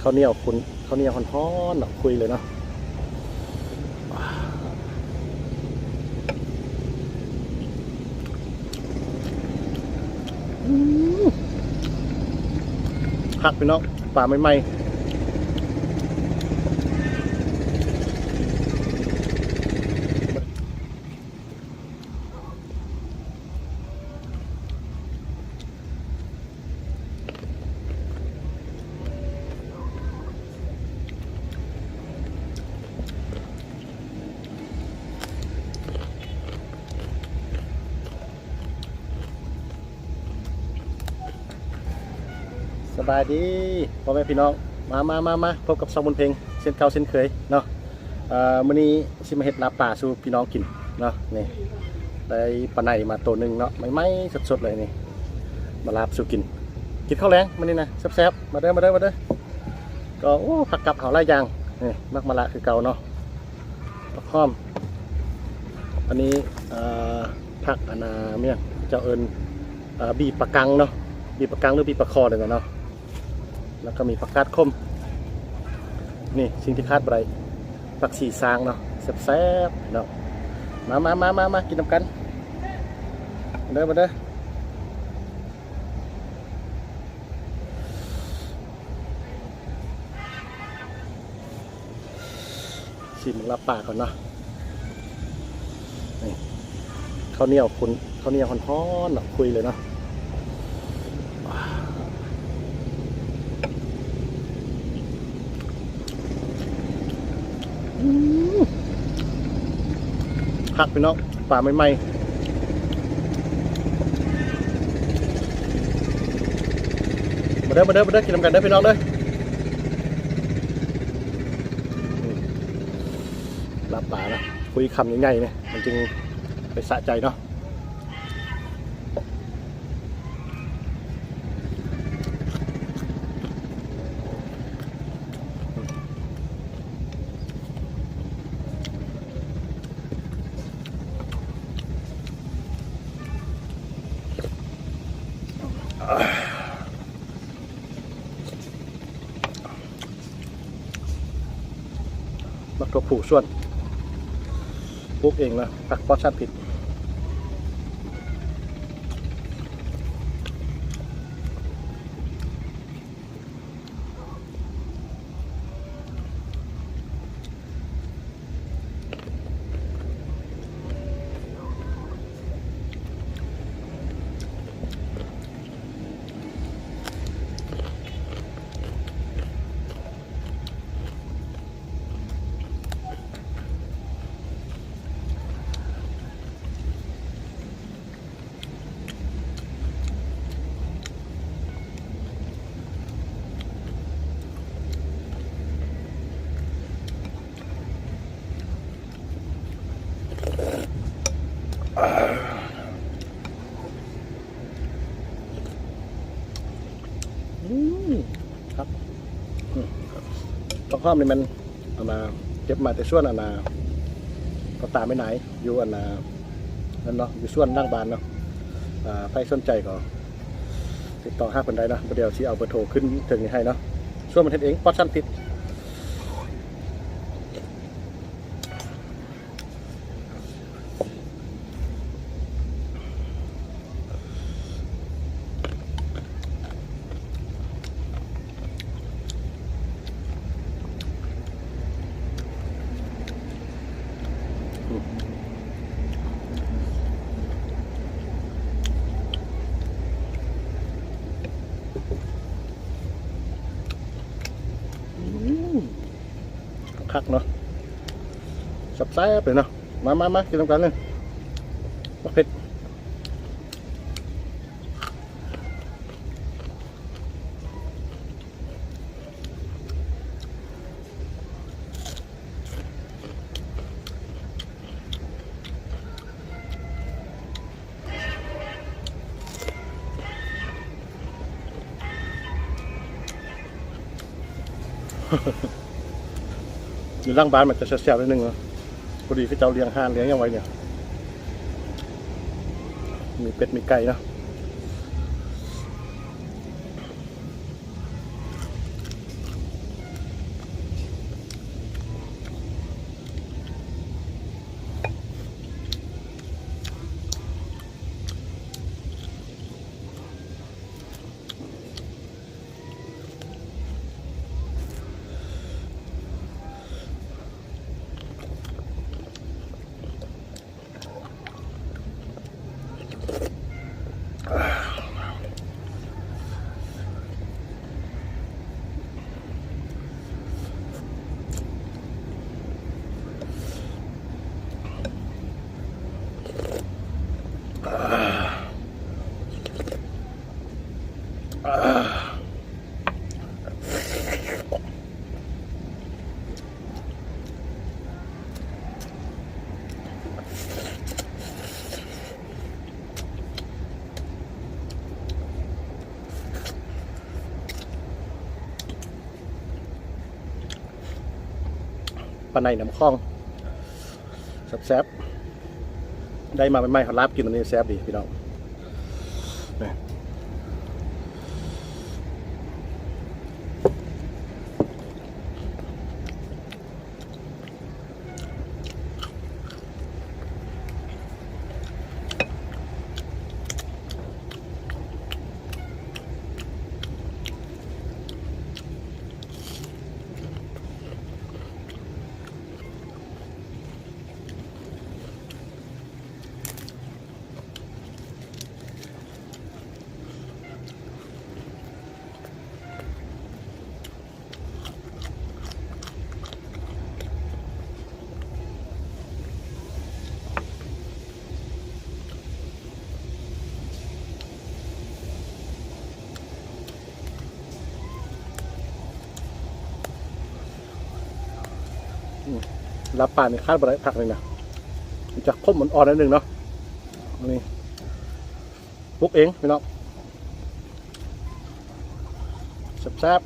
ข้าวเหนียวคุณข้าวเหนียวฮ้อนๆคุยเลยเนาะคักพี่น้องป่าใหม่สบายดีพ่อแม่พี่น้องมาพบกับซองบนเพลงเส้นเก่าเส้นเคยเนาะมื้อนี้สิมาเฮ็ดลาบป่าสู่พี่น้องกินเนาะนี่ได้ปลาไหนมาตัวหนึ่งเนาะใหม่ๆสดๆเลยนี่มาลาบสู่กินข้าวแรงมื้อนี้นะแซ่บๆมาเด้อก็โอ้ผักกับหาหลายอย่างนี่มักมะละคือเก่าเนาะผักหอมอันนี้ผักอันเมี่ยงเจ้าเอิญบีปลากังเนาะบีปลากังหรือบีปลาคอเลยเนาะแล้วก็มีผักกาดคมนี่สิ่งที่คาดอะไรผักสีซางเนาะแซ่บๆเนาะมากินน้ำกันมาเด้อชิมลาบป่าก่อนเนาะนี่ข้าวเหนียวฮ้อนๆคุยเลยเนาะคักพี่น้องป่าใหม่ๆมาเด้อกินน้ำกันเด้อพี่น้องเด้อลาบป่านะคุยคำใหญ่ๆเนี่ยมันจึงไปสะใจเนาะมักตัวผู้ส่วนปลูกเองนะผักปลอดสารพิษครับต้องข้อมนี่มันเก็บมาแต่ส่วนก็ตามไม่ไหนอยู่นั่นเนาะอยู่ส่วนนั่งบานเนาะใครสนใจก็ติดต่อ5คนได้นะเดี๋ยวชี้เอาเบอร์โทรขึ้นถึงนี้ให้เนาะส่วนมันเฮ็ดเองปลอดสารพิษคักเนาะสับไส้ไปเนาะมากินน้ำกันเลยมะเผ็ดอยู่ล่างบ้านมันจะเสียวๆนิดนึงเนาะพอดีพี่เจ้าเลี้ยงห่านเลี้ยงยังไงเนี่ยมีเป็ดมีไก่เนาะ ปลาในน้ำคลองแซ่บๆได้มาใหม่ๆเขาลาบกินอันนี้แซ่บดีพี่น้องรับป่านในคาดบะไรผักเลยนะมันจะข้มอ่อนๆนิดนึงเนาะนี่ปลุกเองพี่น้องแซ่บ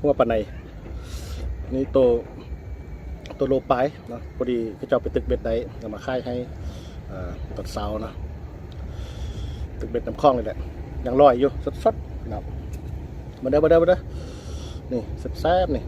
หัวปลาในนี่ตัวโลปายเนาะพอดีก็จะไปตึกเบ็ดได้นำมาค่ายให้ตอนเช้านะตึกเบ็ดน้ำคลองเลยแหละยังลอยอยู่สดๆนะมาเด้อนี่แซ่บๆนี่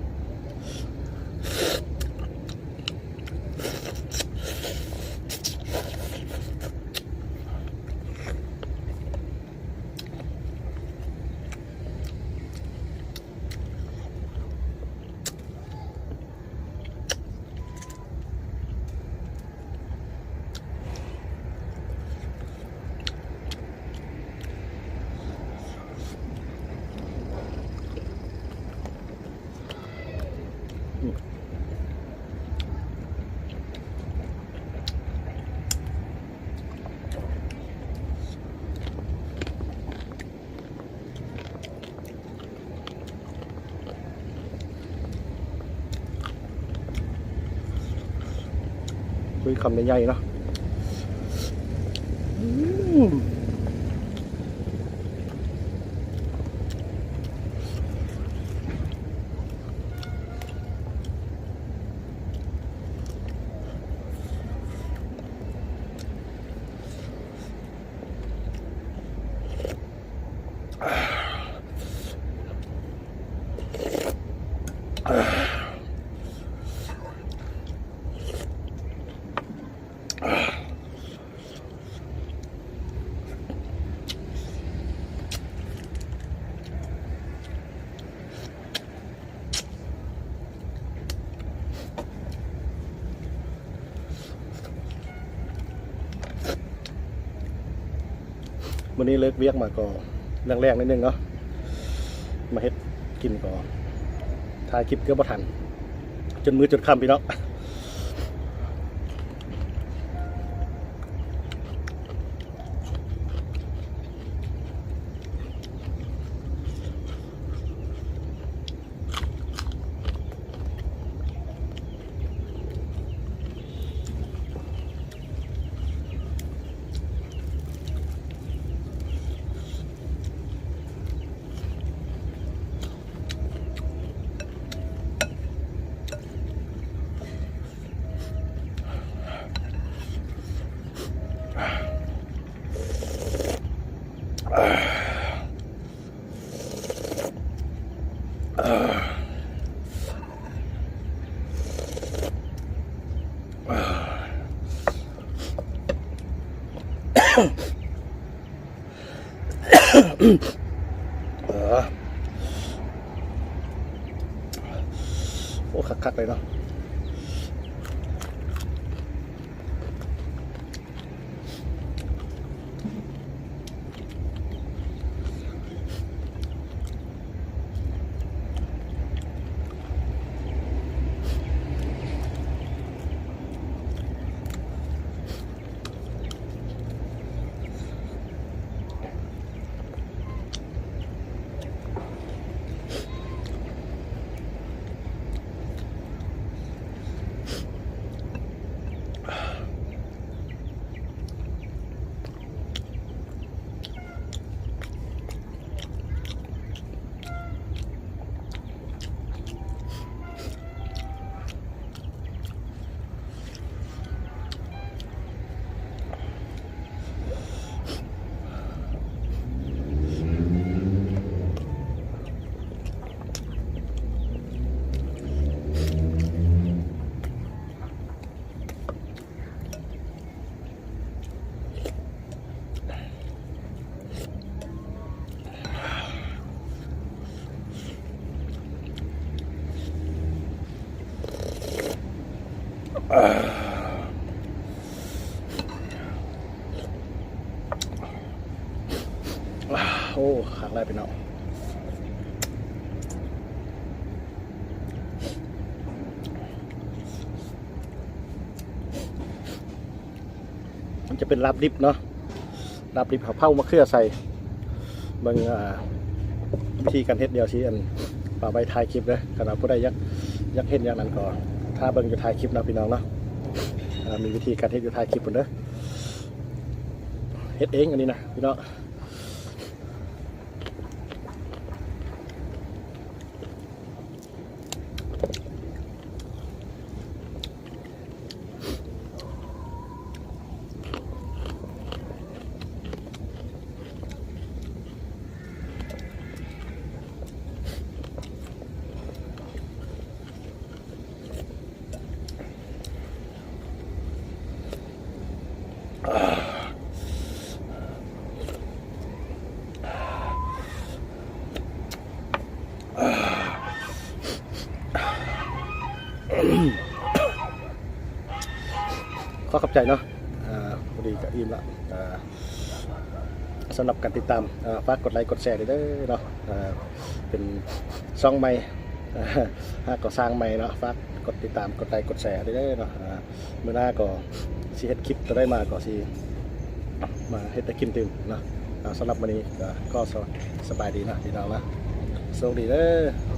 คุยคำใหญ่ๆเนาะ วันนี้เลิกเวียกมาก็แรงๆนิดนึงเนาะมาเฮ็ดกินก่อนถ่ายคลิปเกือบบ่ทันจนมือจนค่ำพี่น้องโอ้คักๆเลยเนาะโอ้ขักไรเป็นเนาะมันจะเป็นลาบดิบเนาะลาบดิบเผามะเขือใส่เบิ่งวิธีการเฮ็ดเดียวสิอันป่าใบถ่ายคลิปเลยขณะผู้ใดยักเฮ็ดอย่างนั้นก็ถ้าเบิ่งอยู่ถ่ายคลิปนะพี่น้องเนาะมีวิธีการเฮ็ดอยู่ถ่ายคลิปผมเด้อเฮ็ดเองอันนี้นะพี่น้องขอขอบใจเนาะพอดีกับอิ่มละสำหรับการติดตามฝากกดไลค์กดแชร์ด้วยเด้อเนาะเป็นช่องใหม่ก็สร้างใหม่เนาะฝากกดติดตามกดไลค์กดแชร์ด้วยเด้อเนาะเมื่อหน้าก็สิเฮ็ดคลิปจะได้มาก็สิมาเฮ็ดแต่คลิปตื่นเนาะสำหรับวันนี้ก็สบายดีนะพี่น้องนะสวัสดีเด้อ